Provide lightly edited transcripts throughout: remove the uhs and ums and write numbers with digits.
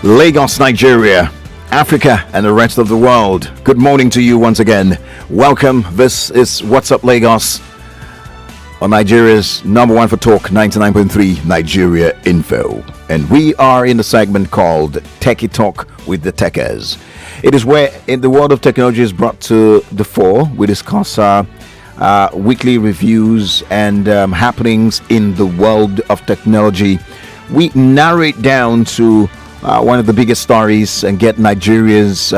Lagos, Nigeria, Africa, and the rest of the world. Good morning to you once again. Welcome. This is WhaatsupLagos on Nigeria's number one for talk, 99.3 Nigeria Info. And we are in the segment called Teke Talk with the Tekers. It is where in the world of technology is brought to the fore. We discuss weekly reviews and happenings in the world of technology. We narrow it down to one of the biggest stories and get Nigeria's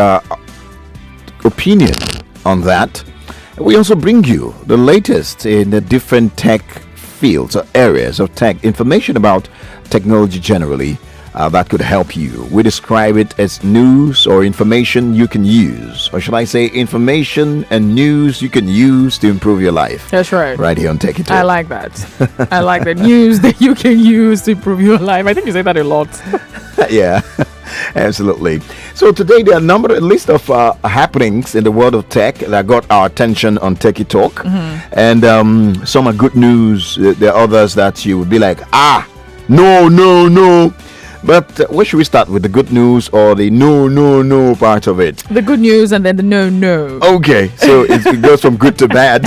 opinion on that. We also bring you the latest in the different tech fields or areas of tech, information about technology generally that could help you. We describe it as news or information you can use, or should I say information and news you can use to improve your life. That's right. Right here on Teke Talk. I like that. I like the news that you can use to improve your life. I think you say that a lot. Yeah, absolutely. So today there are a list of happenings in the world of tech that got our attention on Teke Talk. And some are good news. There are others that you would be like, no. But where should we start, with the good news or the no part of it? The good news and then the no. Okay, so it goes from good to bad.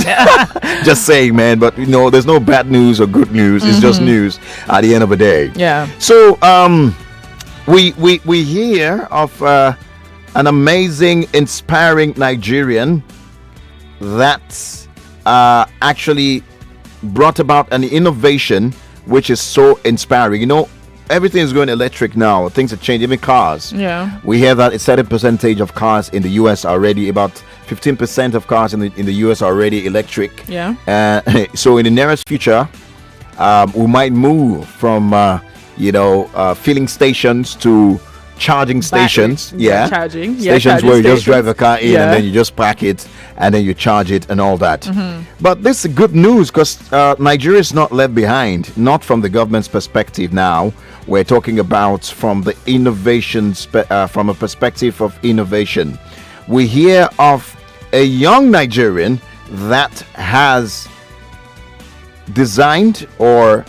Just saying, man. But there's no bad news or good news. It's just news at the end of the day. Yeah. So we hear of an amazing, inspiring Nigerian that actually brought about an innovation which is so inspiring. Everything is going electric now. Things are changing, even cars. Yeah. We hear that a certain percentage of cars in the US are already, about 15% of cars in the US are already electric. Yeah. So in the nearest future, we might move from filling stations to charging stations. Charging. Stations where you just drive a car in and then you just park it and then you charge it and all that. But this is good news because Nigeria is not left behind, not from the government's perspective now. We're talking about from the innovations, from a perspective of innovation. We hear of a young Nigerian that has designed or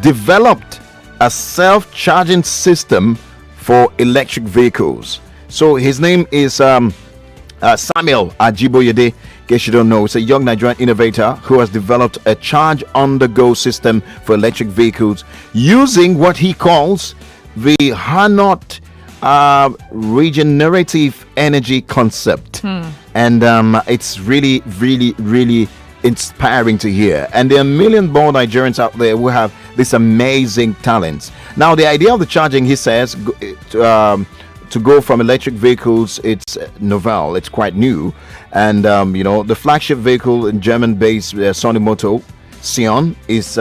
developed a self-charging system for electric vehicles. So his name is Samuel Ajiboyede. In case you don't know, it's a young Nigerian innovator who has developed a charge-on-the-go system for electric vehicles using what he calls the Hanot regenerative energy concept. And it's really, really, really inspiring to hear. And there are million-born Nigerians out there who have this amazing talents. Now, the idea of the charging, he says, to go from electric vehicles, it's novel, it's quite new. And the flagship vehicle in German-based Sonimoto Sion is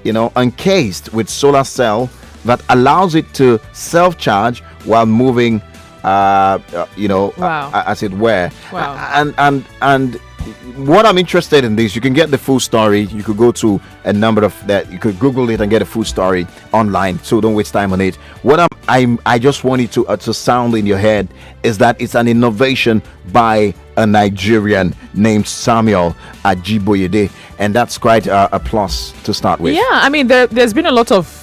encased with solar cell that allows it to self-charge while moving as it were. And what I'm interested in this, you can get the full story. You could go to a number of that. You could Google it and get a full story online. So don't waste time on it. What I just want it to sound in your head is that it's an innovation by a Nigerian named Samuel Ajiboyede, and that's quite a plus to start with. Yeah, I mean there's been a lot of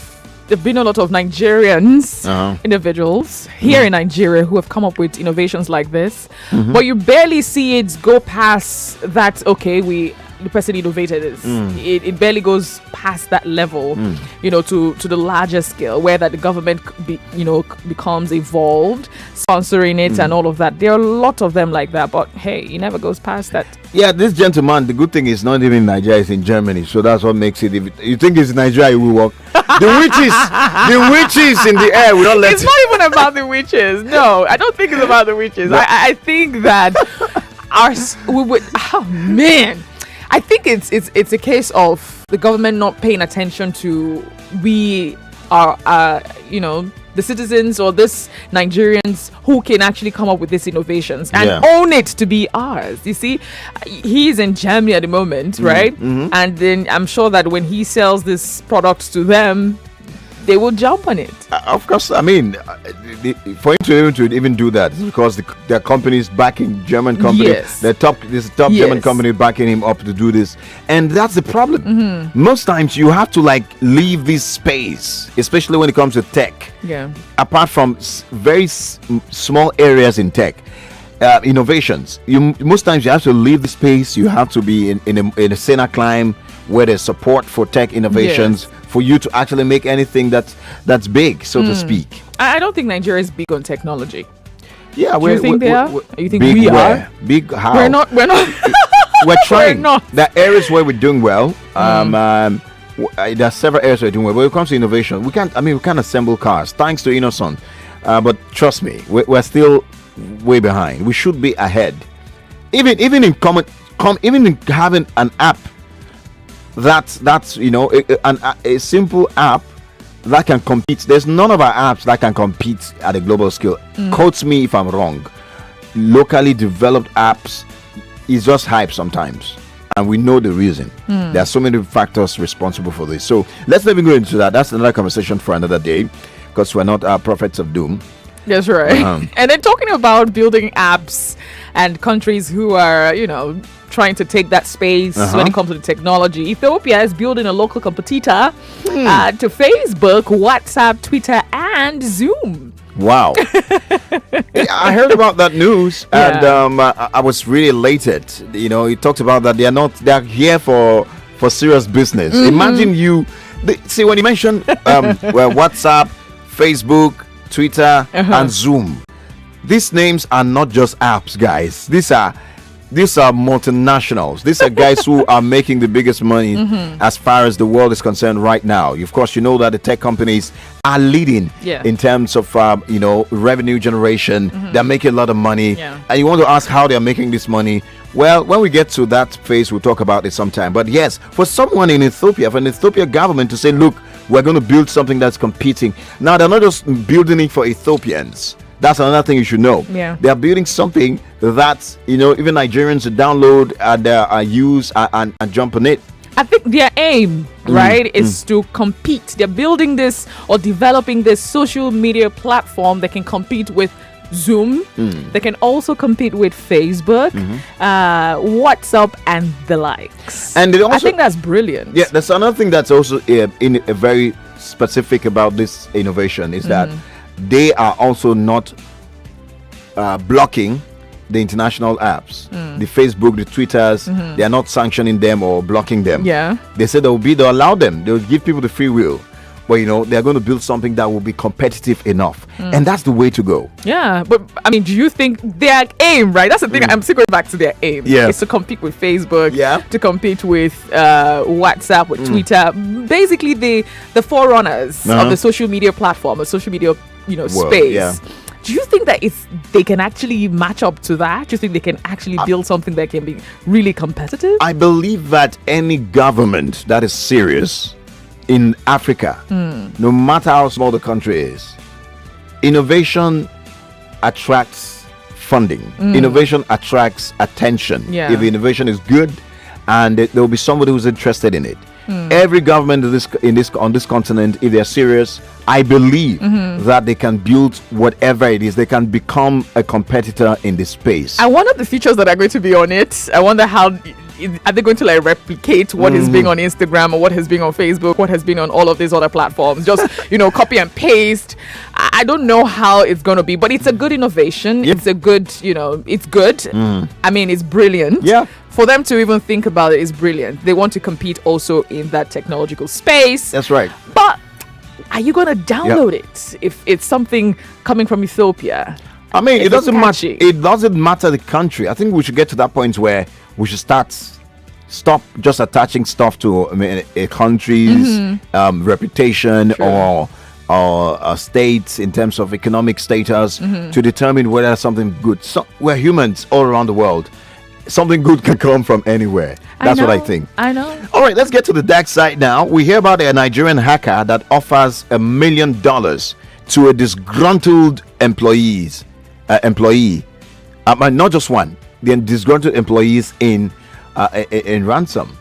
Nigerians, individuals here in Nigeria who have come up with innovations like this, but you barely see it go past that. Okay, the person innovated this. It barely goes past that level, to the larger scale where that the government becomes involved, sponsoring it and all of that. There are a lot of them like that, but hey, it never goes past that. Yeah, this gentleman, the good thing is not even in Nigeria, it's in Germany, so that's what makes it. If you think it's in Nigeria, it will work. The witches in the air. We don't let. It's not even about the witches. No, I don't think it's about the witches. I think that we would. Oh man. I think it's a case of the government not paying attention to the citizens or this Nigerians who can actually come up with these innovations and own it to be ours. You see, he's in Germany at the moment, right? And then I'm sure that when he sells this product to them, they will jump on it. Of course, I mean, for him to even do that is because there are companies backing German companies. Yes. This top German company backing him up to do this, and that's the problem. Most times you have to leave this space, especially when it comes to tech. Yeah. Apart from very small areas in tech. Innovations. Most times you have to leave the space. You have to be in a center climb where there's support for tech innovations for you to actually make anything that's big, so to speak. I don't think Nigeria is big on technology. Yeah, Do you think they are? You think big we where? are? Big how? We're not. We're trying. We're not. There are areas where we're doing well. There are several areas we're doing well. But when it comes to innovation, we can't assemble cars thanks to Innocent. But trust me, we're still way behind. We should be ahead. Even in even in having an app that's a simple app that can compete. There's none of our apps that can compete at a global scale. Quote me if I'm wrong. Locally developed apps is just hype sometimes, and we know the reason. There are so many factors responsible for this. So let's not even go into that. That's another conversation for another day, because we're not prophets of doom. That's right. And then talking about building apps and countries who are, trying to take that space when it comes to the technology. Ethiopia is building a local competitor to Facebook, WhatsApp, Twitter, and Zoom. Wow. I heard about that news, and I was really elated. He talked about that they're here for serious business. Imagine see when you mention WhatsApp, Facebook, Twitter, and Zoom. These names are not just apps, guys. These are multinationals. These are guys who are making the biggest money as far as the world is concerned right now. Of course, you know that the tech companies are leading in terms of revenue generation. They're making a lot of money, and you want to ask how they're making this money. Well, when we get to that phase, we'll talk about it sometime. But yes, for someone in Ethiopia, for an Ethiopian government to say, look, we're going to build something that's competing. Now, they're not just building it for Ethiopians. That's another thing you should know. Yeah. They're building something that, even Nigerians download and use and jump on it. I think their aim, right, is to compete. They're building this or developing this social media platform that can compete with Zoom. They can also compete with Facebook, WhatsApp, and the likes. And I think that's brilliant. Yeah, that's another thing that's also in a very specific about this innovation is that they are also not blocking the international apps, the Facebook, the Twitters. They are not sanctioning them or blocking them. Yeah, they said they'll allow them. They'll give people the free will. But they're going to build something that will be competitive enough, and that's the way to go. Yeah, but I mean, do you think their aim, right? That's the thing. I'm still going back to their aim. Yeah, is to compete with Facebook. Yeah, to compete with WhatsApp, with Twitter. Basically, the forerunners of the social media platform, a social media space. Yeah. Do you think that they can actually match up to that? Do you think they can actually build something that can be really competitive? I believe that any government that is serious in Africa, no matter how small the country is, innovation attracts funding. Innovation attracts attention. Yeah. If innovation is good, and there will be somebody who's interested in it. Every government on this continent, if they're serious, I believe that they can build whatever it is. They can become a competitor in this space. I wonder the features that are going to be on it. I wonder how are they going to replicate what is being on Instagram or what has been on Facebook, what has been on all of these other platforms? Just copy and paste. I don't know how it's going to be, but it's a good innovation. It's a good, it's good. I mean, it's brilliant. Yeah. For them to even think about it is brilliant. They want to compete also in that technological space. That's right. But are you going to download it if it's something coming from Ethiopia? I mean, it doesn't matter. It doesn't matter the country. I think we should get to that point where we should stop just attaching stuff to a country's reputation or states in terms of economic status to determine whether something good. We're humans all around the world. Something good can come from anywhere. That's what I think. I know. All right, let's get to the dark side now. We hear about a Nigerian hacker that offers $1 million to a disgruntled employee. Not just one. The disgruntled employees in ransom.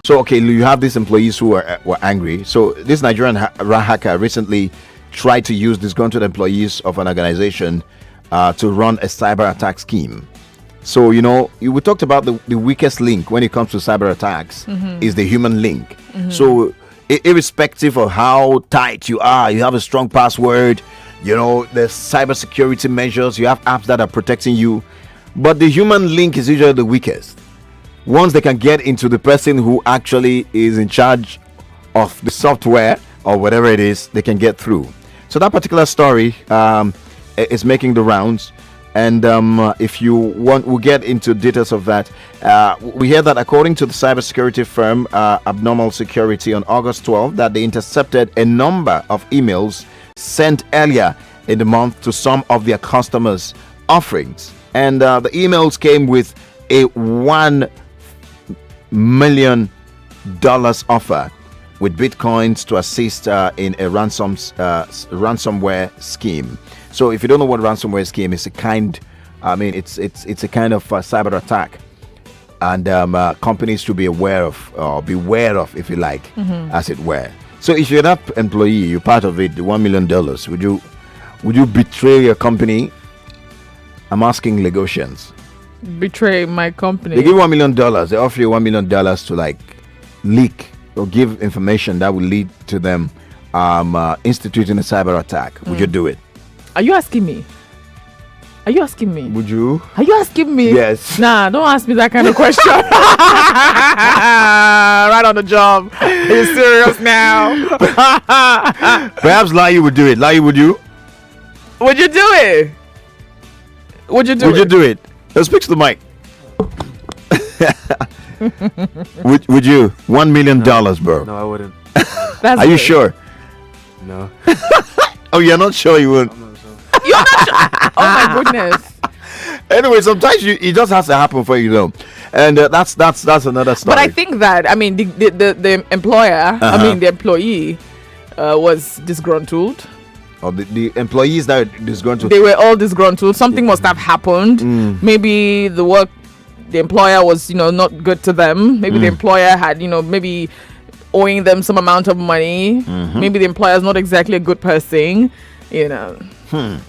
So okay, you have these employees who were angry. So this Nigerian hacker recently tried to use disgruntled employees of an organization to run a cyber attack scheme. So we talked about the weakest link when it comes to cyber attacks is the human link. So irrespective of how tight you are, you have a strong password, there's cybersecurity measures, you have apps that are protecting you, but the human link is usually the weakest. Once they can get into the person who actually is in charge of the software or whatever it is, they can get through. So that particular story is making the rounds. And if you want, we'll get into details of that. We hear that according to the cybersecurity firm Abnormal Security on August 12th, that they intercepted a number of emails sent earlier in the month to some of their customers' offerings. And the emails came with a $1 million offer with bitcoins to assist in a ransomware scheme. So if you don't know what ransomware scheme is, it's a kind of cyber attack, and companies should be aware of, or beware of, if you like, as it were. So if you're that employee, you're part of it, the $1 million, would you betray your company? I'm asking Lagosians. Betray my company? They give $1 million. They offer you $1 million to leak or give information that will lead to them instituting a cyber attack. Would you do it? Are you asking me? Would you? Are you asking me? Yes. Nah, don't ask me that kind of question. Right on the job. Are you serious now? Perhaps Lai would do it. Lai, would you? Would you do it? Would you do it? Let's speak to the mic. would you? $1 million, bro. No, I wouldn't. Are you sure? No. Oh, you're not sure you would? I'm not sure. You're not sure? Oh my goodness. Anyway, sometimes it just has to happen for you, and that's another story. But I think that the employer, the employee, was disgruntled. Or the employees that are disgruntled. They were all disgruntled. Something must have happened. Maybe the employer was not good to them. Maybe the employer had maybe owing them some amount of money. Maybe the employer is not exactly a good person, and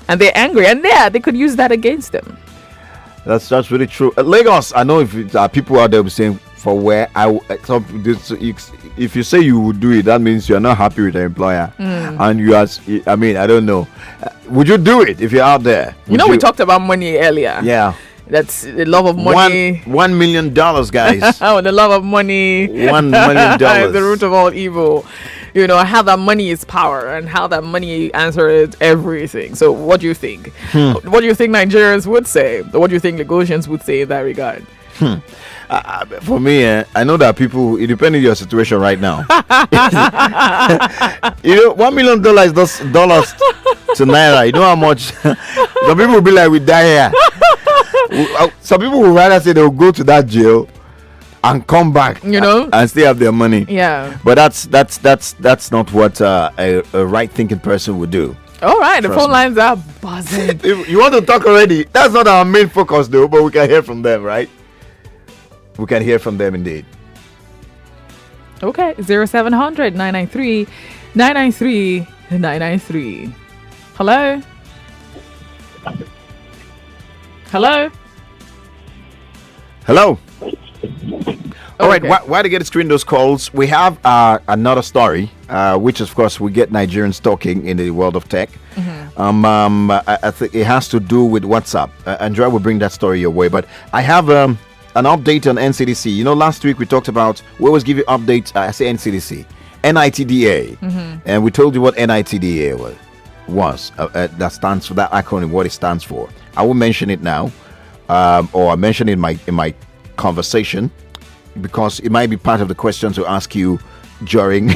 they're angry, and they could use that against them. That's really true. Lagos, I know if people out there saying for where if you say you would do it, that means you're not happy with the employer, and you are. I mean, I don't know. Would you do it if you're out there? We talked about money earlier. Yeah. That's the love of money. $1 million, guys. Oh, the love of money. $1 million. Is the root of all evil. How that money is power, and how that money answers everything. So what do you think? What do you think Nigerians would say? What do you think Lagosians would say in that regard? For me, I know that people, it depends on your situation right now. $1 million dollars to naira. You know how much? Some people will be like, we die here. Some people would rather say they'll go to that jail and come back, and still have their money. Yeah. But that's not what a right thinking person would do. All right, the phone lines are buzzing. If you want to talk already, that's not our main focus though, but we can hear from them, right? We can hear from them indeed. Okay, 0700 993 993 993. Hello? All right, why to get to screen those calls? We have another story, which of course we get Nigerians talking in the world of tech. I think it has to do with WhatsApp. Andrea will bring that story your way, but I have an update on NCDC. Last week we talked about, we always give you updates. I say NCDC, NITDA, and we told you what NITDA was. That stands for that acronym, what it stands for. I will mention it now, or I mention it in my conversation, because it might be part of the questions to ask you during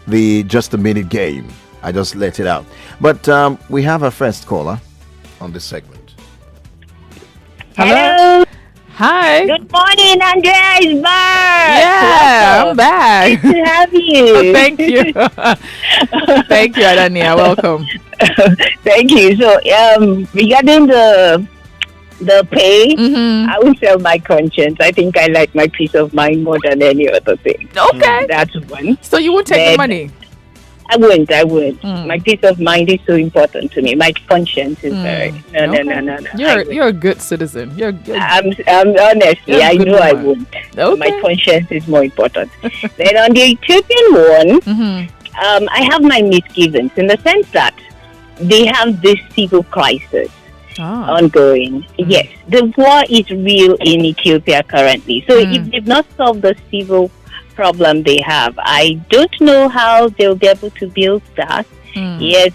the Just a Minute game. I just let it out. But we have our first caller on this segment. Hello. Hi. Good morning, Andrea is back. Yeah, I'm back. Good to have you. Thank you. Thank you, Adania. Welcome. Thank you. So, regarding the the pay, I will sell my conscience. I think I like my peace of mind more than any other thing. Okay. That's one. So you would take the Then money? I wouldn't. My peace of mind is so important to me. My conscience is very. No. You're a good citizen. You're I'm honestly, You're a I good know I woman. wouldn't. Okay. My conscience is more important. Then on the Ethiopian one, I have my misgivings in the sense that they have this civil crisis ongoing. Yes, the war is real in Ethiopia currently. So if they've not solved the civil problem they have, I don't know how they'll be able to build that. Yes,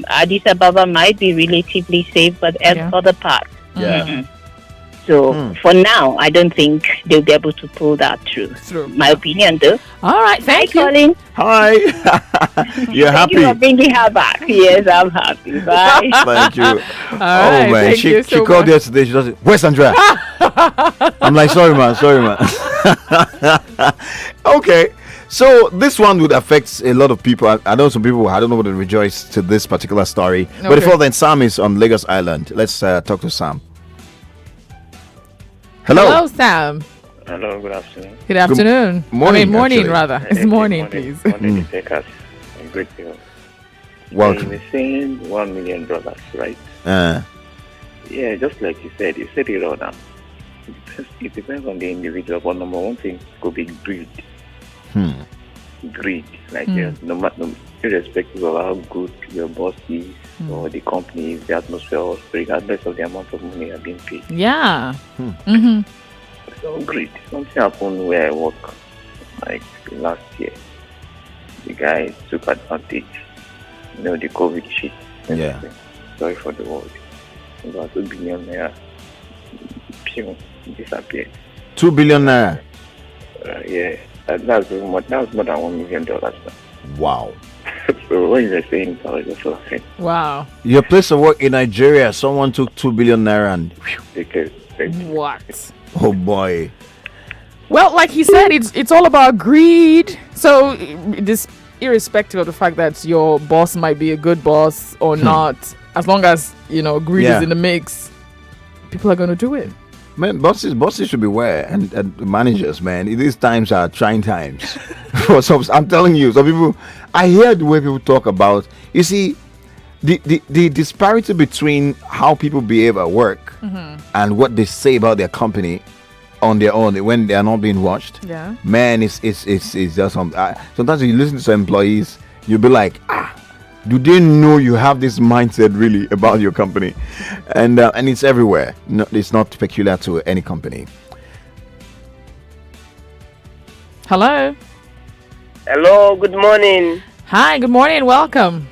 Addis Ababa might be relatively safe, but other parts. So for now, I don't think they'll be able to pull that through. My opinion, though. All right, thank you. Colin. Hi. You're Thank happy? you for bringing her back. Yes, I'm happy. Bye. Thank you. All right, Oh man, thank she you so called much. yesterday. She does it. Where's Andrea? I'm like, sorry man. Okay, so this one would affect a lot of people. I know some people. I don't know what to rejoice to this particular story. But Okay. before then, Sam is on Lagos Island. Let's talk to Sam. Hello. Sam. Hello, good afternoon. Good afternoon. morning, Morning, actually. rather. It's morning, please. Morning, Takers. Great deal. Welcome. You were saying $1 million, right? Yeah, just like you said it all now. It depends on the individual, but number one thing could be greed. Greed. Like, no matter, irrespective of how good your boss is or the company is, the atmosphere, or regardless of the amount of money you're being paid. Yeah. So greed. Something happened where I work, like last year. The guy took advantage. You know, the COVID shit. Yeah. Sorry for the word. About 2 billion naira. Pew, disappeared. 2 billion naira. Yeah. That's more than $1 million now. Wow. So when you were saying it, I was just saying, Wow. Your place of work in Nigeria, someone took 2 billion naira and because What? oh boy. Well, like he said, it's all about greed. So this, irrespective of the fact that your boss might be a good boss or not, as long as greed is in the mix, people are going to do it. Man, bosses should beware, and managers, man. These times are trying times. For some, I'm telling you, some people. I hear the way people talk about. You see, the disparity between how people behave at work and what they say about their company on their own when they are not being watched. Yeah. Man, it's just sometimes when you listen to some employees, you'll be like, do they know you have this mindset really about your company? And it's everywhere. No, it's not peculiar to any company. Hello. Hello, good morning. Hi, good morning. Welcome.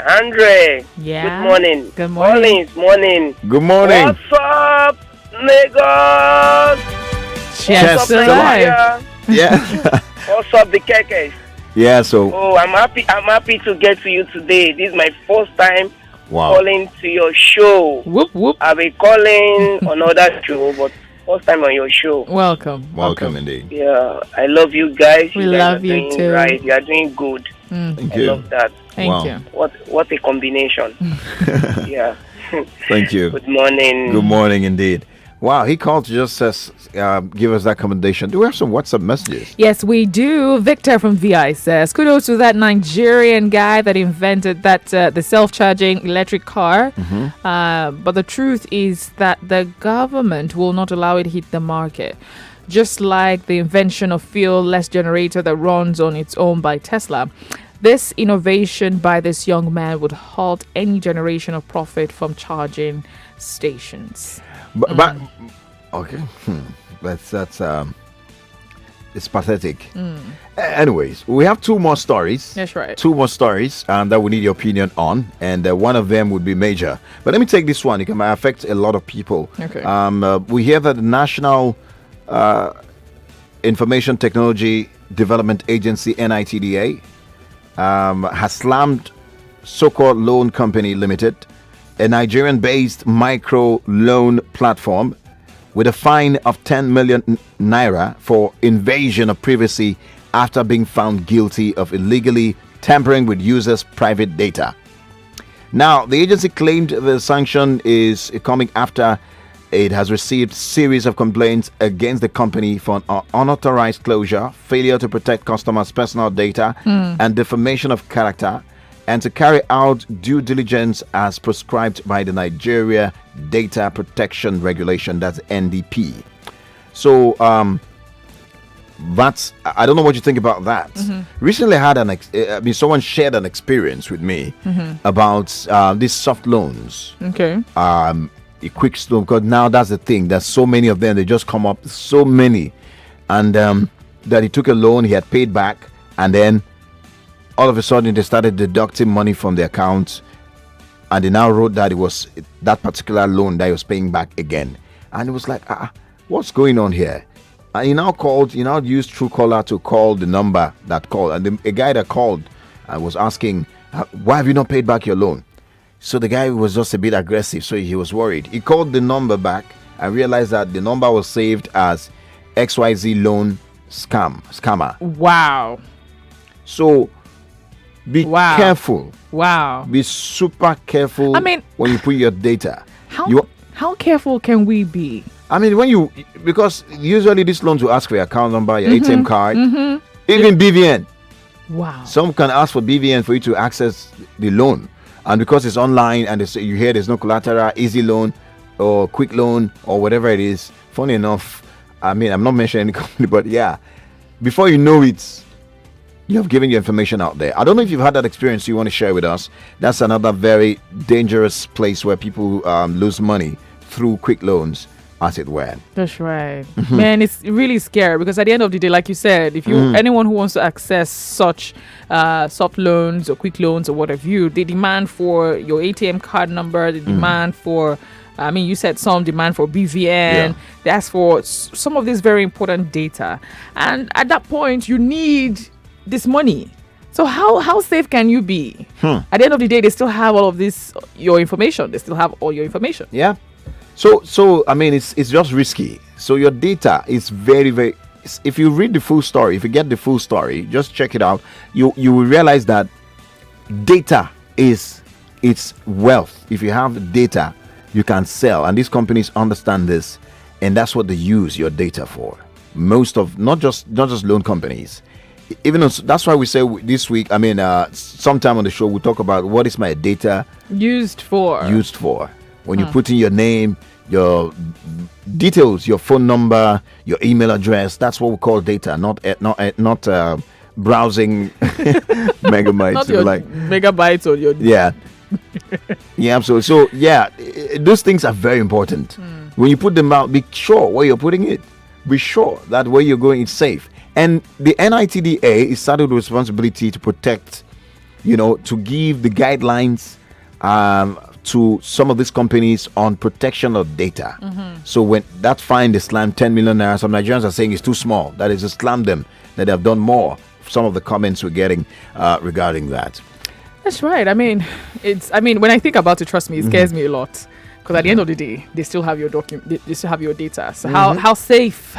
Andre. Yeah. Good morning. Good morning. Collins, morning. Good morning. What's up, Lagos? Yes, What's up, sir. Nigeria? Yeah. What's up, the Tekes? Yeah. So Oh, I'm happy to get to you today. This is my first time wow. calling to your show. Whoop, whoop. I've been calling on other show, but first time on your show. Welcome indeed. Yeah, I love you guys. We you guys love are you doing too. Right, you are doing good. Thank I you. love that. Thank Wow. you. What a combination. Yeah. Thank you. Good morning. Good morning indeed. Wow, he called to just give us that commendation. Do we have some WhatsApp messages? Yes, we do. Victor from VI says, kudos to that Nigerian guy that invented that the self-charging electric car. But the truth is that the government will not allow it to hit the market. Just like the invention of fuel-less generator that runs on its own by Tesla. This innovation by this young man would halt any generation of profit from charging stations. But okay, that's it's pathetic. Anyways, we have two more stories. That's right. Two more stories that we need your opinion on, and one of them would be major. But let me take this one. It can affect a lot of people. Okay. We hear that the National Information Technology Development Agency (NITDA) has slammed so-called Loan Company Limited, a Nigerian-based micro loan platform, with a fine of 10 million naira for invasion of privacy after being found guilty of illegally tampering with users' private data. Now, the agency claimed the sanction is coming after It has received series of complaints against the company for an unauthorized closure, failure to protect customers' personal data, and defamation of character, and to carry out due diligence as prescribed by the Nigeria Data Protection Regulation, that's NDP. So that's, I don't know what you think about that. Recently I had someone shared an experience with me about these soft loans. Okay. A quick loan, because now that's the thing, there's so many of them, they just come up, so many. And that he took a loan, he had paid back, and then all of a sudden they started deducting money from the account, and they now wrote that it was that particular loan that he was paying back again. And it was like, what's going on here? And he now used Truecaller to call the number that called, and a guy that called was asking, why have you not paid back your loan? So the guy was just a bit aggressive, so he was worried. He called the number back and realized that the number was saved as XYZ loan scammer. Wow. So be careful. Wow. Be super careful. When you put your data. How careful can we be? Because usually these loans will ask for your account number, your ATM card, even BVN. Wow. Some can ask for BVN for you to access the loan. And because it's online and you hear there's no collateral, easy loan or quick loan or whatever it is, funny enough, I'm not mentioning any company, but yeah, before you know it, you have given your information out there. I don't know if you've had that experience you want to share with us. That's another very dangerous place where people lose money through quick loans, as it were. That's right. Man, it's really scary, because at the end of the day, like you said, if you anyone who wants to access such soft loans or quick loans or what have you, they demand for your ATM card number, they demand for, you said some demand for BVN, they ask for some of this very important data. And at that point, you need this money. So how safe can you be? At the end of the day, they still have all of this, your information. They still have all your information. Yeah. So it's just risky. So your data is very, very. If you read the full story, if you get the full story, just check it out. You will realize that data is its wealth. If you have data, you can sell, and these companies understand this, and that's what they use your data for. Most of not just loan companies. That's why we say this week. Sometime on the show we'll talk about what is my data used for. When you put in your name, your details, your phone number, your email address, that's what we call data, not browsing megabytes. Not your megabytes or your yeah. Absolutely. So those things are very important. When you put them out, be sure where you're putting it. Be sure that where you're going is safe. And the NITDA is saddled with responsibility to protect, to give the guidelines to some of these companies on protection of data. So when that fine is slammed 10 million naira, some Nigerians are saying it's too small. That is to slam them, that they have done more. Some of the comments we're getting regarding that. That's right. When I think about it, trust me, it scares me a lot. Because at the end of the day, they still have your they still have your data. So how safe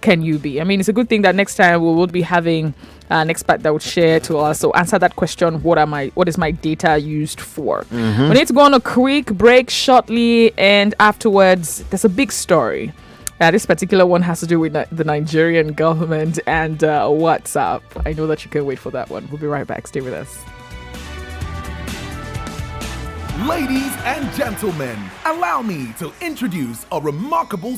can you be? It's a good thing that next time we will be having an expert that would share to us. So answer that question: what is my data used for? We need to go on a quick break shortly, and afterwards, there's a big story. This particular one has to do with the Nigerian government and WhatsApp. I know that you can wait for that one. We'll be right back. Stay with us. Ladies and gentlemen, allow me to introduce a remarkable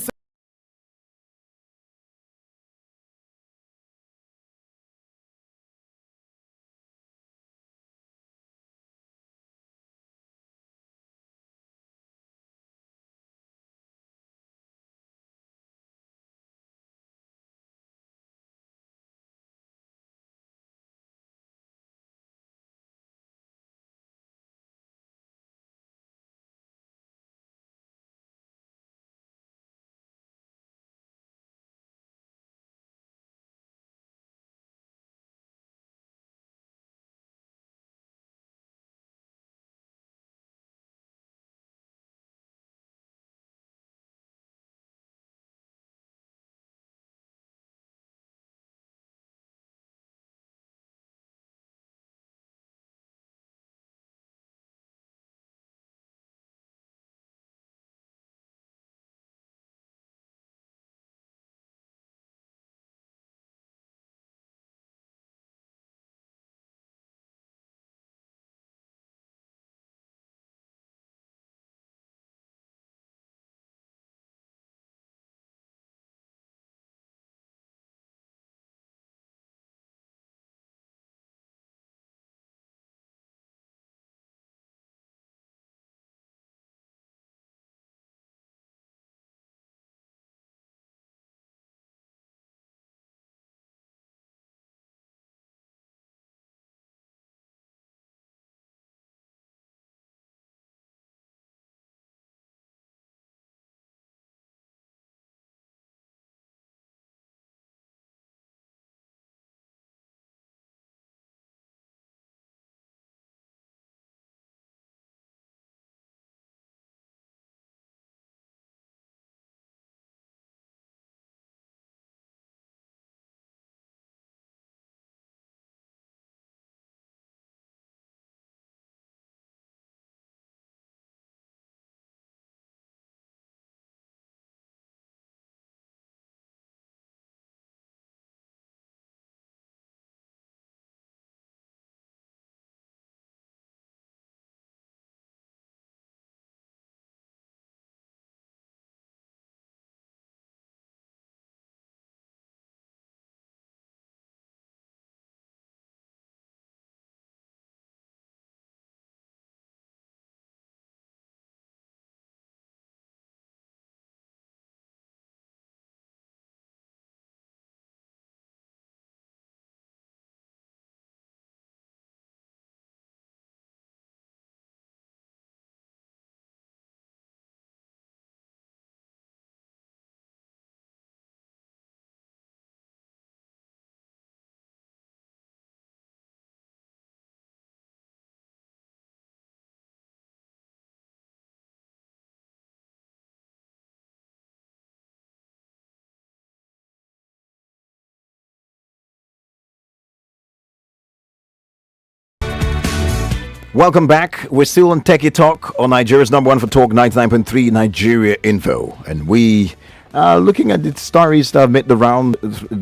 Welcome back. We're still on Teke Talk on Nigeria's number one for talk, 99.3 Nigeria Info. And we are looking at the stories that have made the round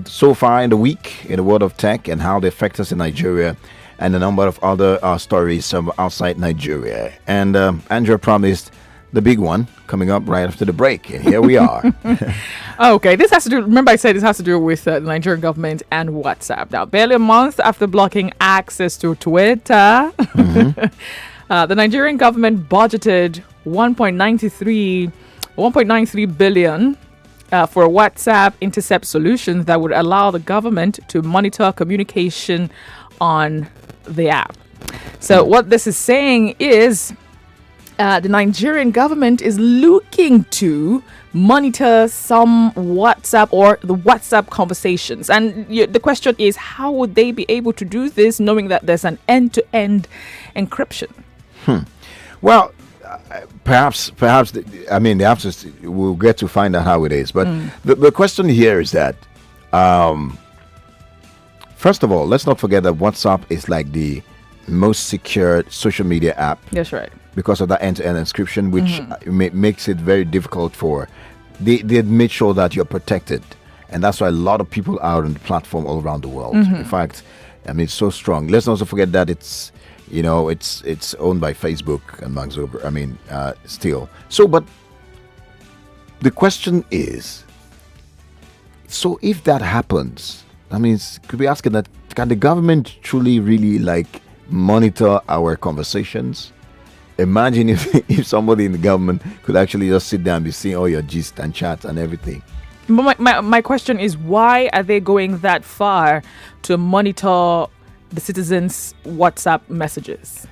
so far in the week in the world of tech and how they affect us in Nigeria, and a number of other stories outside Nigeria. And Andrea promised the big one coming up right after the break. And here we are. Okay, this has to do, remember I said this has to do with the Nigerian government and WhatsApp. Now, barely a month after blocking access to Twitter, the Nigerian government budgeted 1.93 billion for a WhatsApp intercept solution that would allow the government to monitor communication on the app. So what this is saying is the Nigerian government is looking to monitor some WhatsApp or the WhatsApp conversations. And the question is, how would they be able to do this knowing that there's an end-to-end encryption? Well, perhaps, I mean, the answers, we'll get to find out how it is. But the question here is that, first of all, let's not forget that WhatsApp is like the most secure social media app. That's right. Because of that end-to-end encryption, which makes it very difficult for they made sure that you're protected, and that's why a lot of people are on the platform all around the world. In fact, I mean, it's so strong. Let's not also forget that it's owned by Facebook and Mark Zuckerberg. I mean, still. So, but the question is, so if that happens, I mean, could be asking that, can the government truly really monitor our conversations? Imagine if somebody in the government could actually just sit down and be seeing all your gist and chat and everything. But my question is, why are they going that far to monitor the citizens' WhatsApp messages?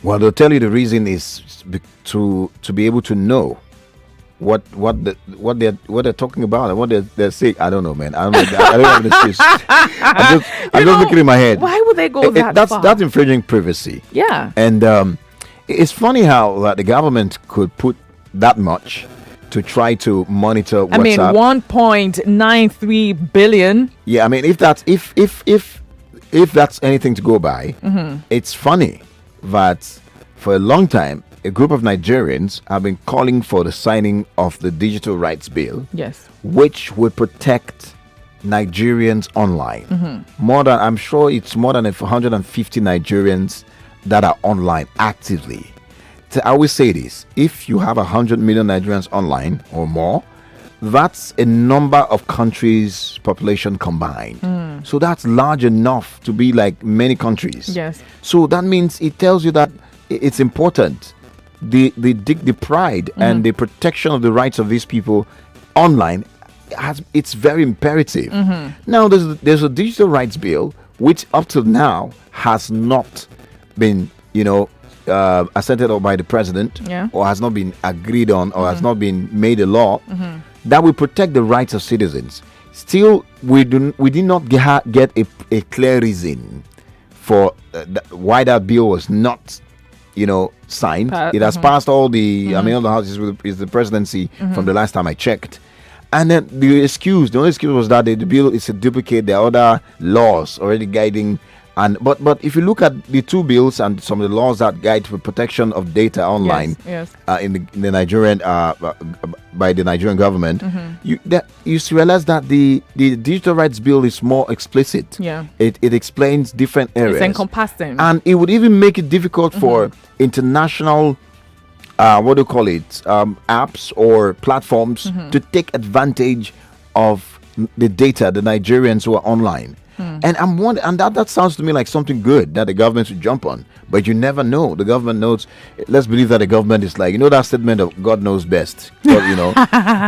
Well, they'll tell you the reason is to be able to know what they're talking about and what they're saying. I don't know, man. I don't know. I don't have the excuse. I'm just looking in my head. Why would they go that far? That's infringing privacy. Yeah. And it's funny how the government could put that much to try to monitor WhatsApp. I mean, 1.93 billion. Yeah, I mean, if that's anything to go by, it's funny that for a long time a group of Nigerians have been calling for the signing of the Digital Rights Bill, yes, which would protect Nigerians online. I'm sure it's more than 150 Nigerians that are online actively. So I always say this: if you have 100 million Nigerians online or more, that's a number of countries' population combined. So that's large enough to be like many countries. Yes. So that means it tells you that it's important. The pride and the protection of the rights of these people online it's very imperative. Now there's a digital rights bill which up till now has not been assented by the president, or has not been agreed on, or has not been made a law that will protect the rights of citizens. Still, we did not get a clear reason for why that bill was not signed. It has passed all the all the houses with the presidency from the last time I checked. And then the only excuse was that the bill is a duplicate. There are other laws already guiding. But if you look at the two bills and some of the laws that guide for protection of data online, in the Nigerian by the Nigerian government, you realize that the digital rights bill is more explicit. Yeah, it explains different areas. It's encompassing, and it would even make it difficult for international apps or platforms to take advantage of the data, the Nigerians who are online. And I'm wondering, and that sounds to me like something good that the government should jump on. But you never know. The government knows. Let's believe that the government is like, that statement of God knows best. God,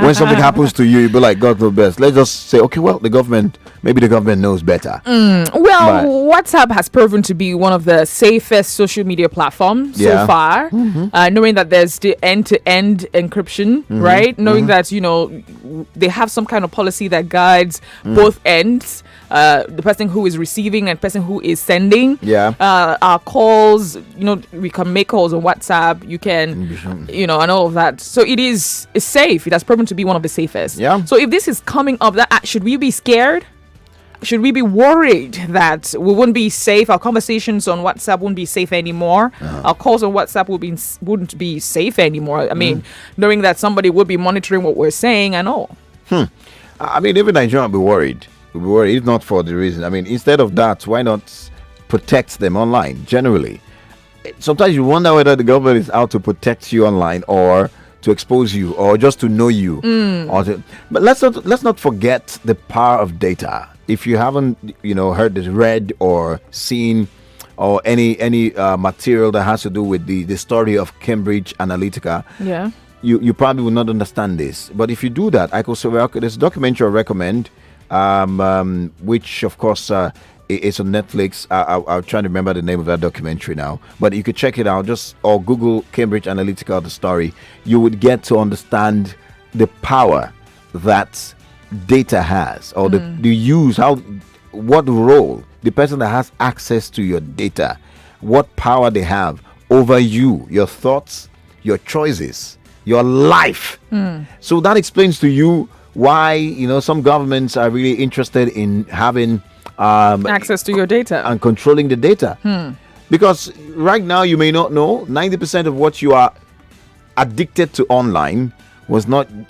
when something happens to you, you'll be like, God knows best. Let's just say, okay, well, maybe the government knows better. WhatsApp has proven to be one of the safest social media platforms so far. Knowing that there's the end-to-end encryption, right? Knowing that, they have some kind of policy that guides both ends. The person who is receiving and the person who is sending. Our calls, we can make calls on WhatsApp. You can, and all of that. So it's safe. It has proven to be one of the safest. Yeah. So if this is coming up, should we be scared? should we be worried that we wouldn't be safe? Our conversations on WhatsApp wouldn't be safe anymore. Our calls on WhatsApp wouldn't be safe anymore. I mean, knowing that somebody would be monitoring what we're saying and all. I mean, even Nigeria would be worried. We'll be worried, if not for the reason. I mean, instead of that, why not protect them online generally? Sometimes you wonder whether the government is out to protect you online or to expose you or just to know you. But let's not forget the power of data. If you haven't, heard this, read or seen or any material that has to do with the story of Cambridge Analytica, you probably will not understand this. But if you do that, I could say, well, there's a documentary I recommend, which of course it's on Netflix. I'll try to remember the name of that documentary now, but you could check it out. Or Google Cambridge Analytica, the story. You would get to understand the power that data has, or the use, what role the person that has access to your data, what power they have over you, your thoughts, your choices, your life. So that explains to you why some governments are really interested in having access to your data and controlling the data, because right now you may not know 90% of what you are addicted to online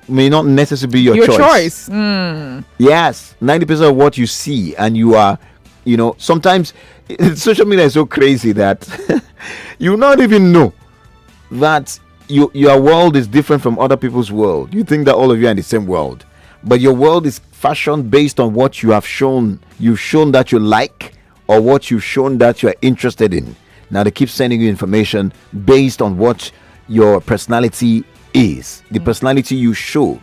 may not necessarily be your choice. Yes, 90% of what you see, and you are, sometimes social media is so crazy that you not even know that your world is different from other people's world. You think that all of you are in the same world, but your world is fashioned based on what you have shown. You've shown that you like, or what you've shown that you are interested in. Now they keep sending you information based on what your personality is, the personality you show,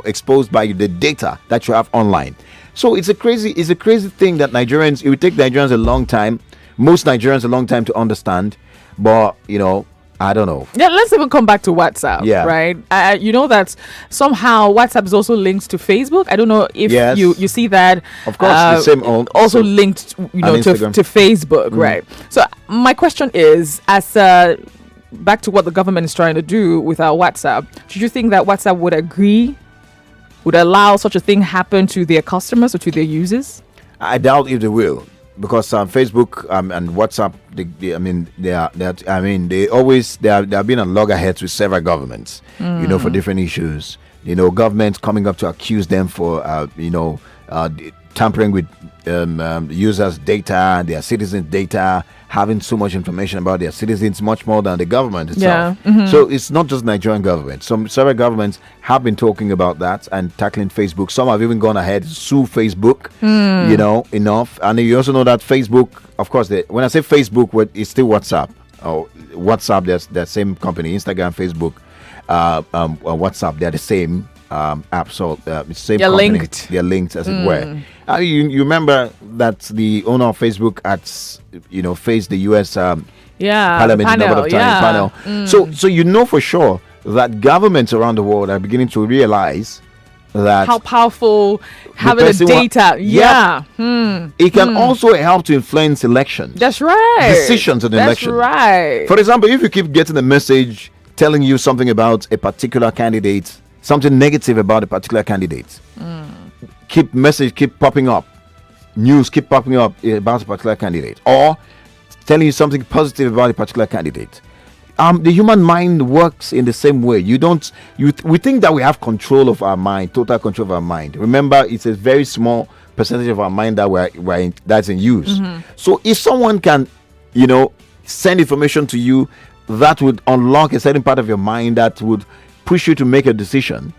exposed by the data that you have online. So it's a crazy thing that Nigerians. It would take Nigerians a long time, most Nigerians a long time to understand, but I don't know. Yeah, let's even come back to WhatsApp. Yeah. Right. You know that somehow WhatsApp is also linked to Facebook. I don't know if you see that. Of course, the same also linked, to Facebook, right? So my question is, as back to what the government is trying to do with our WhatsApp, should you think that WhatsApp would allow such a thing happen to their customers or to their users? I doubt if they will. Because Facebook and WhatsApp, they have been on loggerheads with several governments, for different issues. Governments coming up to accuse them for, tampering with users' data, their citizens' data, having so much information about their citizens, much more than the government itself. So it's not just Nigerian government. Several governments have been talking about that and tackling Facebook. Some have even gone ahead to sue Facebook, enough. And you also know that Facebook, of course, when I say Facebook, it's still WhatsApp. WhatsApp, there's the same company, Instagram, Facebook, WhatsApp, they're the same app. So same they're company. Linked. They're linked, as it were. You remember that the owner of Facebook faced the U.S. Parliament a number of times. Panel. So for sure that governments around the world are beginning to realize that how powerful having the data. It can also help to influence elections. That's right. Decisions in elections. That's right. For example, if you keep getting a message telling you something about a particular candidate, something negative about a particular candidate, keep popping up, news keep popping up about a particular candidate, or telling you something positive about a particular candidate. The human mind works in the same way. We think that we have control of our mind, total control of our mind. Remember, it's a very small percentage of our mind that that's in use. So if someone can, send information to you that would unlock a certain part of your mind that would push you to make a decision,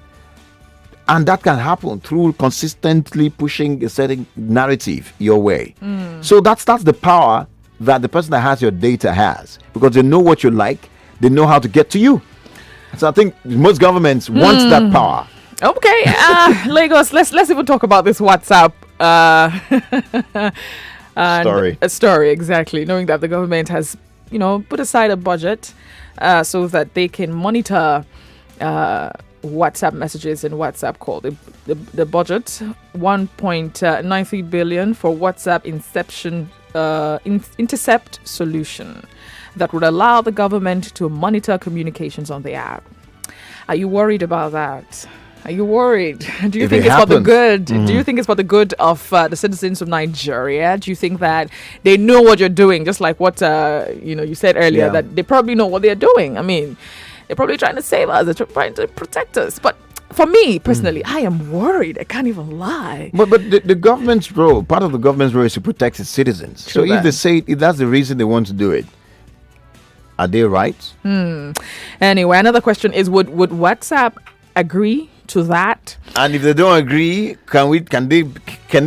and that can happen through consistently pushing a certain narrative your way. So that's the power that the person that has your data has, because they know what you like, they know how to get to you. So I think most governments want that power. Okay, Lagos, let's even talk about this WhatsApp story, exactly, knowing that the government has put aside a budget so that they can monitor WhatsApp messages and WhatsApp call. The budget 1.93 billion for WhatsApp intercept solution that would allow the government to monitor communications on the app. Are you worried about that? Are you worried? Do you If think it it's for the happens. good? Do you think it's for the good of the citizens of Nigeria? Do you think that they know what you're doing? Just like what you said earlier, Yeah. that they probably know what they're doing. I mean, they're probably trying to save us. They're trying to protect us. But for me personally, I am worried. I can't even lie. But the government's role, part of the government's role is to protect its citizens. True So if that. they say if that's the reason they want to do it, are they right? Anyway, another question is: Would WhatsApp agree to that? And if they don't agree, can they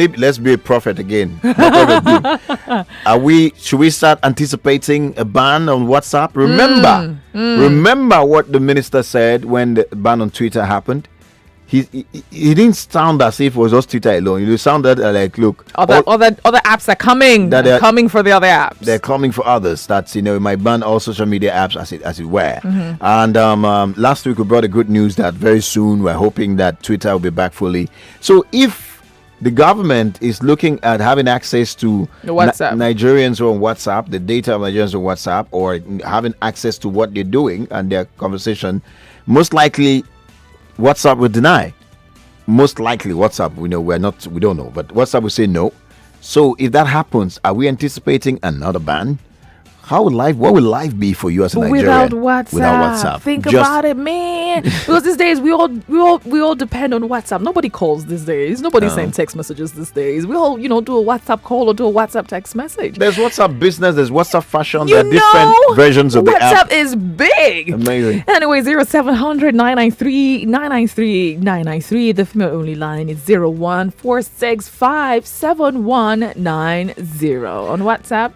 let's be a prophet again. Should we start anticipating a ban on WhatsApp? Remember what the minister said when the ban on Twitter happened? He didn't sound as if it was just Twitter alone. It sounded like, look, Other apps are coming. That They're coming for the other apps. they're coming for others. That's, it might ban all social media apps as it were. And last week we brought a good news that very soon we're hoping that Twitter will be back fully. So if the government is looking at having access to The WhatsApp. Nigerians on WhatsApp, the data of Nigerians on WhatsApp, or having access to what they're doing and their conversation, most likely WhatsApp will deny. Most likely WhatsApp, we don't know, but WhatsApp will say no. So if that happens, are we anticipating another ban? What will life be for you as a Nigerian Without WhatsApp? Think about it, man. Because these days we all depend on WhatsApp. Nobody calls these days. Nobody sends text messages these days. We all do a WhatsApp call or do a WhatsApp text message. There's WhatsApp business, there's WhatsApp fashion, You there are different know, versions of the app. WhatsApp is big. Amazing. Anyway, 0700 993 993 993. The female only line is 01465 7190. On WhatsApp.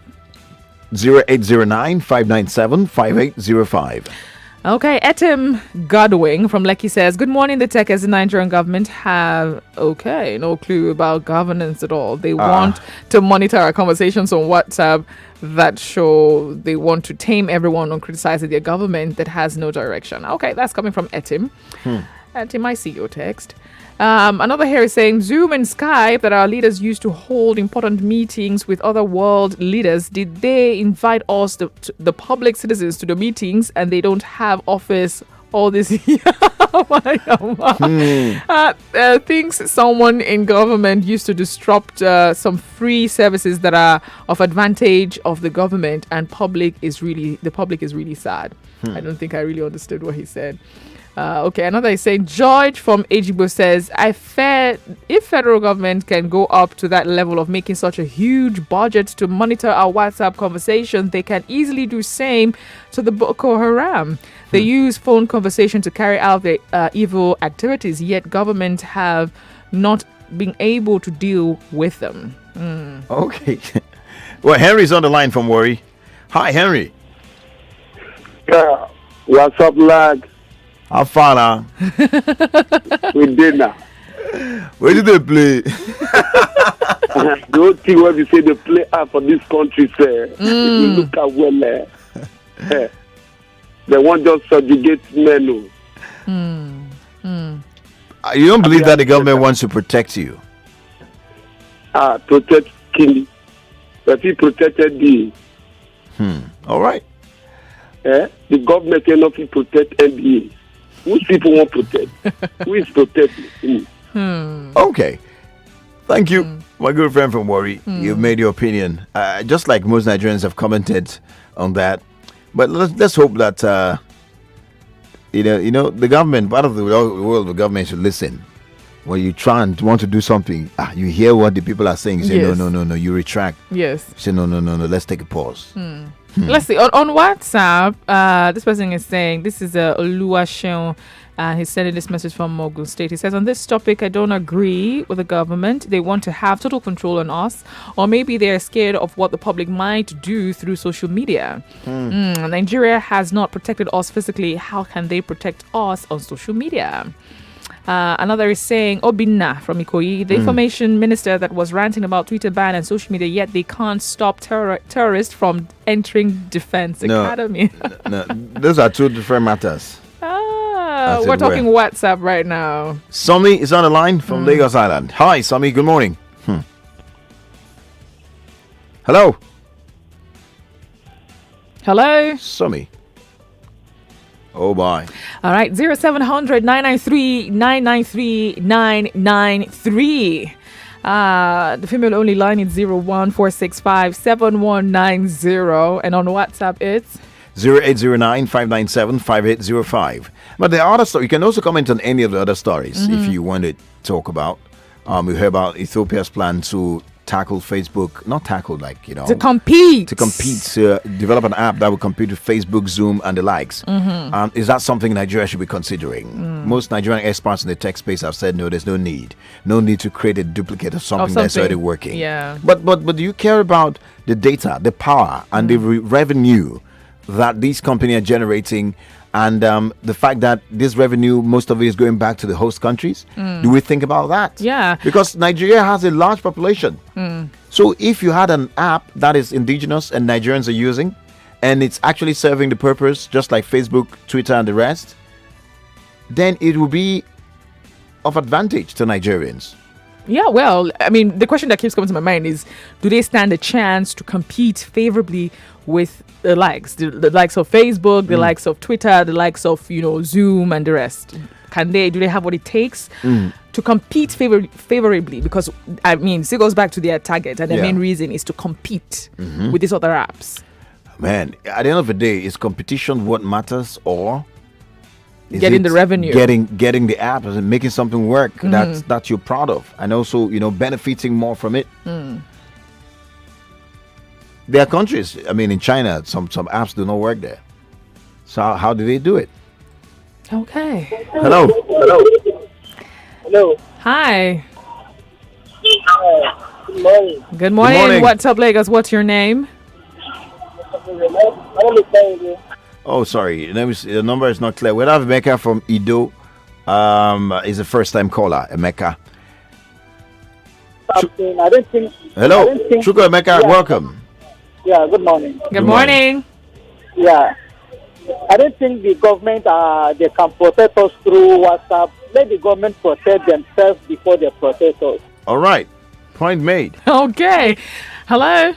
0809-597-5805. Okay, Etim Godwing from Lekki says, good morning. The Teke as the Nigerian government have, no clue about governance at all. They want to monitor our conversations on WhatsApp that show they want to tame everyone on criticizing their government that has no direction. Okay, that's coming from Etim. Etim, I see your text. Another here is saying Zoom and Skype that our leaders used to hold important meetings with other world leaders. Did they invite us, the public citizens, to the meetings and they don't have office all this year? Thinks someone in government used to disrupt some free services that are of advantage of the government, and the public is really sad. I don't think I really understood what he said. Okay, another is saying George from Ejibo says, if federal government can go up to that level of making such a huge budget to monitor our WhatsApp conversation, they can easily do same to the Boko Haram. They use phone conversation to carry out their evil activities, yet government have not been able to deal with them. Okay. Well, Henry's on the line from Worry. Hi, Henry. Yeah, WhaatsupLagos. How far now? We did now. Where did they play? The whole thing when we say they play out for this country, sir. If you look at they want just subjugate men. You don't believe that the government wants to protect you? Protect Kili. But he protected the. All right. The government cannot protect NBA. Which people want to protect? Who is protecting? Okay. Thank you, my good friend from Worry. You've made your opinion. Just like most Nigerians have commented on that. But let's hope that the government, part of the world, the government should listen. When you try and want to do something, you hear what the people are saying. You say, Yes. no, you retract. Yes. You say, no, let's take a pause. Let's see. On WhatsApp, this person is saying, this is Oluwaseun. He's sending this message from Mogun State. He says, on this topic, I don't agree with the government. They want to have total control on us, or maybe they're scared of what the public might do through social media. Nigeria has not protected us physically. How can they protect us on social media? Another is saying, Obinna from Ikoyi, the information minister that was ranting about Twitter ban and social media, yet they can't stop terrorists from entering Defense Academy. No, those are two different matters. We're talking WhatsApp right now. Somi is on the line from Lagos Island. Hi, Somi. Good morning. Hello. Hello? Somi. Oh, boy. All right, 0700 993 993 993. The female only line is 01465 7190. And on WhatsApp, it's 0809-597-5805. But the other story, you can also comment on any of the other stories if you want to talk about. We heard about Ethiopia's plan to tackle Facebook, not tackle, to compete, develop an app that will compete with Facebook, Zoom, and the likes. Is that something Nigeria should be considering? Most Nigerian experts in the tech space have said no, there's no need to create a duplicate of something that's already working. Yeah. But do you care about the data, the power, and the revenue that these companies are generating, and the fact that this revenue, most of it is going back to the host countries? Do we think about that? Yeah. Because Nigeria has a large population. So if you had an app that is indigenous and Nigerians are using, and it's actually serving the purpose, just like Facebook, Twitter, and the rest, then it will be of advantage to Nigerians. Yeah, well, I mean, the question that keeps coming to my mind is, do they stand a chance to compete favorably with the likes of Facebook, the likes of Twitter, the likes of, Zoom and the rest? Do they have what it takes to compete favorably? Because, I mean, it goes back to their target, and the main reason is to compete with these other apps. Man, at the end of the day, is competition what matters, or is getting the revenue, getting the app and making something work that you're proud of, and also benefiting more from it? There are countries, I mean, in China, some apps do not work there. So how do they do it? Okay. Hello. Hi. Good morning. Good morning. What's up, Lagos? What's your name? Oh, sorry. The number is not clear. We have Emeka from Ido. Is a first-time caller, Emeka. I don't think. Hello, Chuko Emeka. Welcome. Yeah. Good morning. Good morning. Yeah. I don't think the government they can protect us through WhatsApp. Let the government protect themselves before they protect us. All right. Point made. Okay. Hello.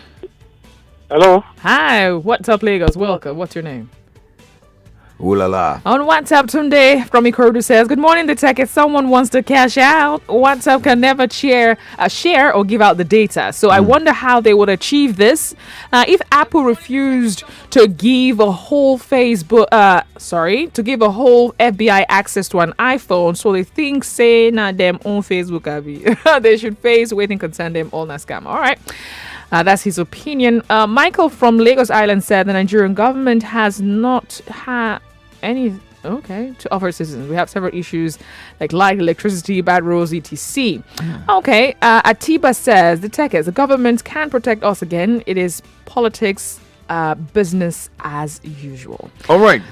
Hello. Hi. What's up, Lagos? Welcome. What's your name? Ooh la la. On WhatsApp, Tunde from Ikorodu says, good morning, the tech. If someone wants to cash out, WhatsApp can never share or give out the data. So I wonder how they would achieve this. If Apple refused to give a whole to give a whole FBI access to an iPhone, so they think saying them on Facebook, they should face waiting concern them all na scam. All right. That's his opinion. Michael from Lagos Island said the Nigerian government has not had any to offer citizens. We have several issues like light, electricity, bad roads, etc. Okay. Atiba says the government can protect us again. It is politics, business as usual. All right.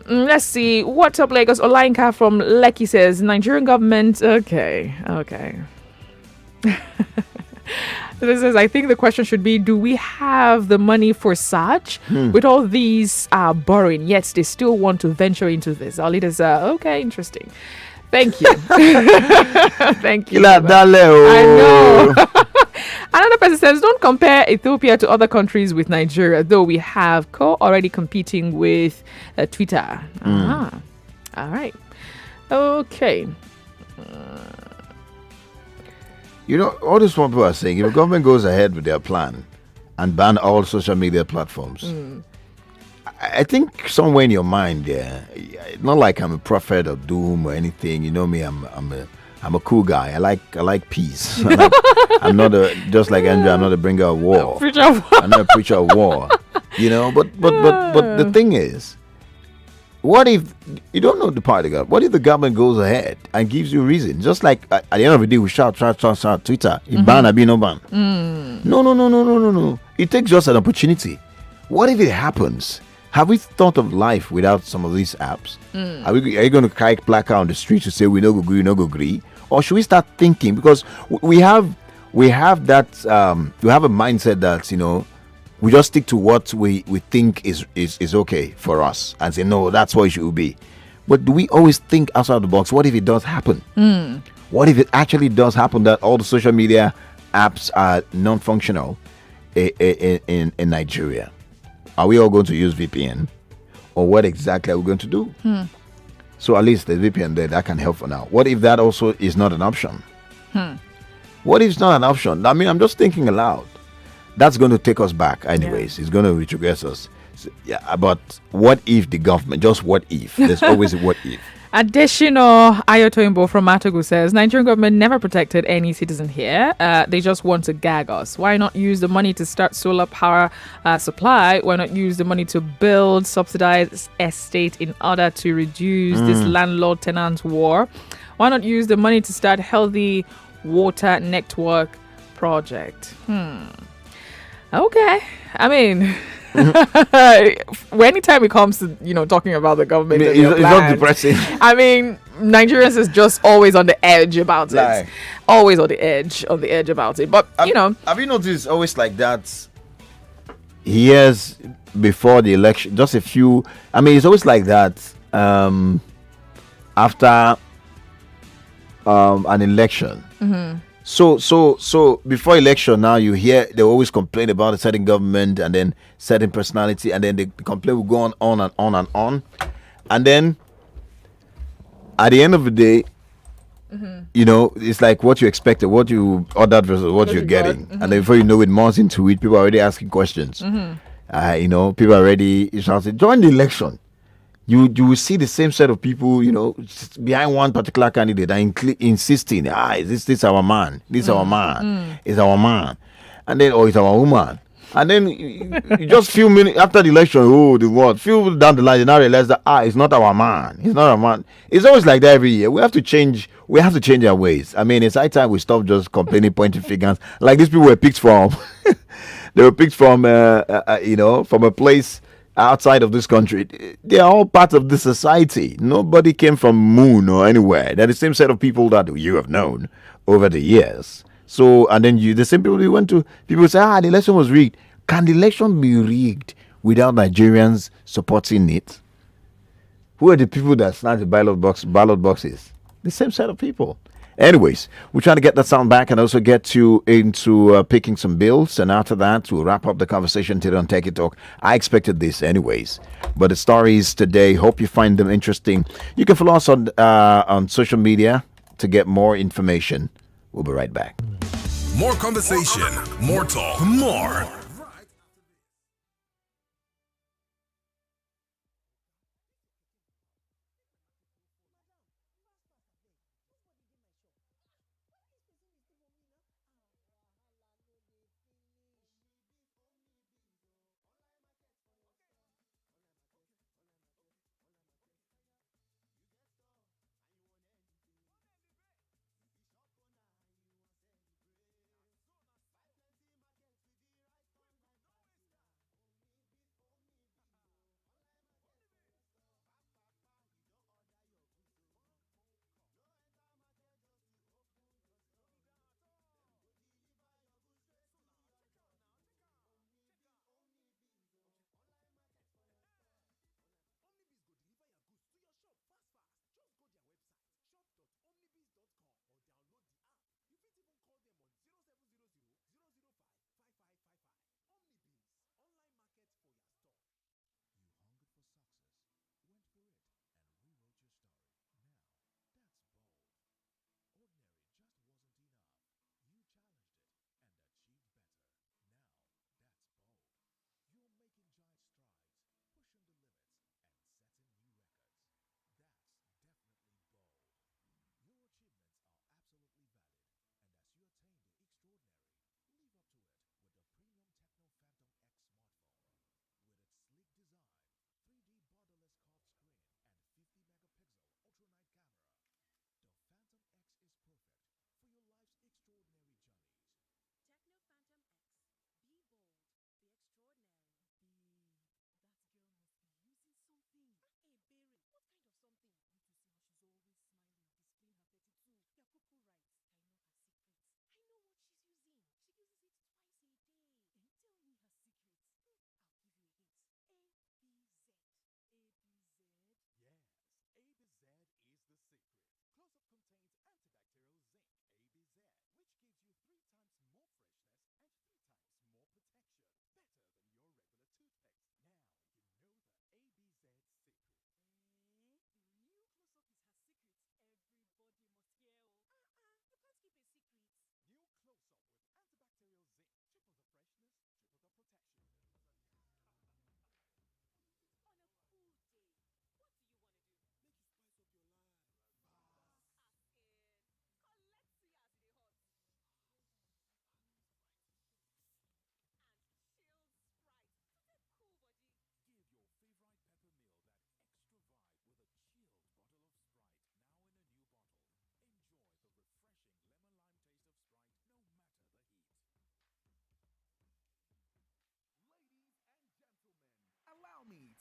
Let's see. What's up, Lagos? Olainka from Lekki says Nigerian government. Okay. This is, I think the question should be, do we have the money for such? With all these borrowing, yet they still want to venture into this. Our leaders are, okay, interesting. Thank you. Thank you. I know. Another person says, don't compare Ethiopia to other countries with Nigeria, though we have already competing with Twitter. All right. Okay. All these people are saying, if the government goes ahead with their plan and ban all social media platforms, I think somewhere in your mind, not like I'm a prophet of doom or anything. You know me, I'm a cool guy. I like peace. I'm not just like Andrea. I'm not a bringer of war. I'm not a preacher of war. But the thing is, what if you don't know the party God? What if the government goes ahead and gives you a reason? Just like at the end of the day, we shout Twitter. It ban or be no ban. No. It takes just an opportunity. What if it happens? Have we thought of life without some of these apps? Are you going to carry placard on the street to say we no go agree? Or should we start thinking? Because we have that we have a mindset that we just stick to what we think is okay for us and say, no, that's what it should be. But do we always think outside the box? What if it does happen? What if it actually does happen that all the social media apps are non-functional in Nigeria? Are we all going to use VPN? or what exactly are we going to do? So at least the VPN there, that can help for now. What if that also is not an option? What if it's not an option? I mean, I'm just thinking aloud. That's going to take us back anyways. It's going to retrogress us. So, yeah, but what if the government, just what if? There's always a what if. Additional Ayotoimbo from Matogu says Nigerian government never protected any citizen here. They just want to gag us. Why not use the money to start solar power supply? Why not use the money to build subsidized estate in order to reduce this landlord-tenant war? Why not use the money to start healthy water network project? Okay. I mean, anytime it comes to talking about the government, It's not depressing. I mean, Nigerians is just always on the edge about it. Always on the edge about it. But have you noticed it's always like that? Years before the election, just a few. I mean, it's always like that. After an election. So before election, now you hear they always complain about a certain government and then certain personality, and then the complaint will go on and on and on, and then at the end of the day, it's like what you expected, what you ordered versus what you're getting, and then before you know it, months into it, people are already asking questions. People are already shouting, join the election. You will see the same set of people, behind one particular candidate and insisting, is this our man? This is our man. Is our man. And then, it's our woman. And then you just few minutes after the election, few down the line, you now realize that, it's not our man. It's not our man. It's always like that every year. We have to change our ways. I mean, it's high time we stop just complaining, pointing fingers. Like these people were picked from, they were picked from, from a place outside of this country. They are all part of the society. Nobody came from moon or anywhere. They're the same set of people that you have known over the years. So, and then the same people you went to, people say, the election was rigged. Can the election be rigged without Nigerians supporting it? Who are the people that snatch the ballot boxes? The same set of people. Anyways, we're trying to get that sound back and also get into picking some bills. And after that, we'll wrap up the conversation today on Teke Talk. I expected this anyways. But the stories today, hope you find them interesting. You can follow us on social media to get more information. We'll be right back. More conversation, more talk, more.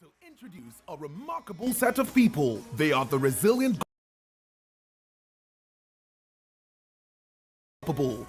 To introduce a remarkable set of people. They are the resilient capable.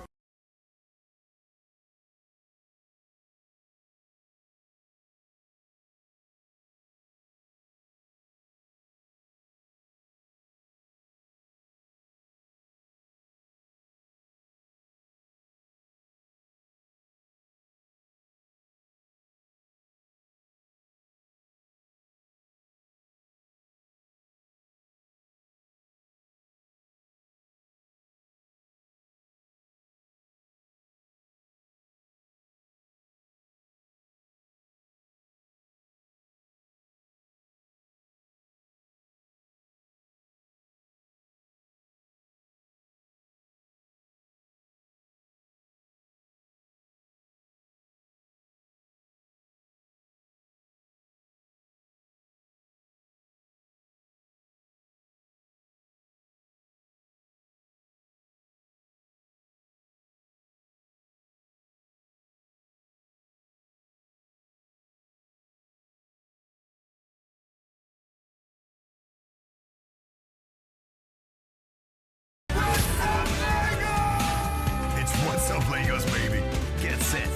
What's up, Lagos, baby? Get set.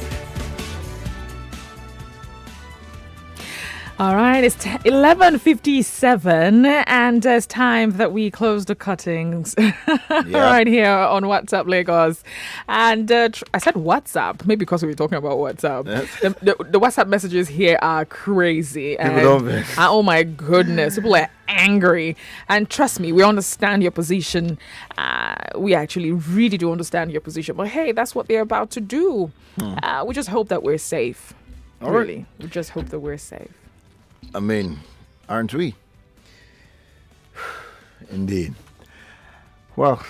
All right, it's 11:57, and it's time that we close the cuttings right here on WhatsUp Lagos. And I said WhatsApp, maybe because we were talking about WhatsApp. The WhatsApp messages here are crazy. And, oh my goodness, people are angry. And trust me, we understand your position. We actually really do understand your position. But hey, that's what they're about to do. We just hope that we're safe. Really, we just hope that we're safe. I mean, aren't we? Indeed. Well,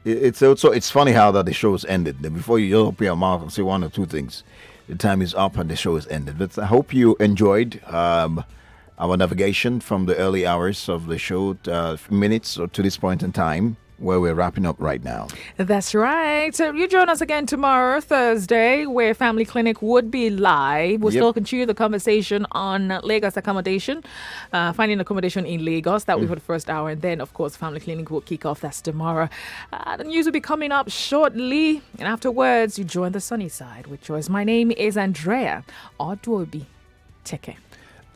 it's funny how that the show has ended. Before you open your mouth and say one or two things, the time is up and the show has ended. But I hope you enjoyed our navigation from the early hours of the show, minutes or to this point in time, where we're wrapping up right now. That's right. So you join us again tomorrow, Thursday, where Family Clinic would be live. We'll still continue the conversation on Lagos accommodation, finding accommodation in Lagos. That will be for the first hour. And then, of course, Family Clinic will kick off. That's tomorrow. The news will be coming up shortly. And afterwards, you join the sunny side with choice. My name is Andrea Odu-obi Teke.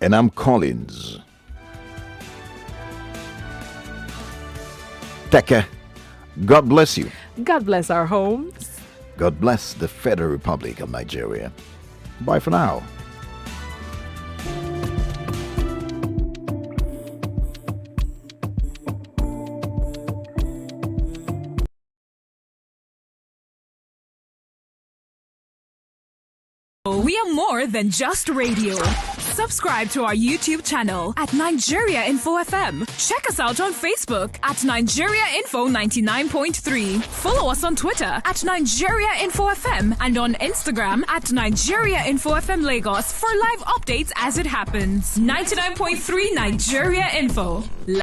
And I'm Collins. Teke, God bless you. God bless our homes. God bless the Federal Republic of Nigeria. Bye for now. We are more than just radio. Subscribe to our YouTube channel at Nigeria Info FM. Check us out on Facebook at Nigeria Info 99.3. Follow us on Twitter at Nigeria Info FM and on Instagram at Nigeria Info FM Lagos for live updates as it happens. 99.3 Nigeria Info.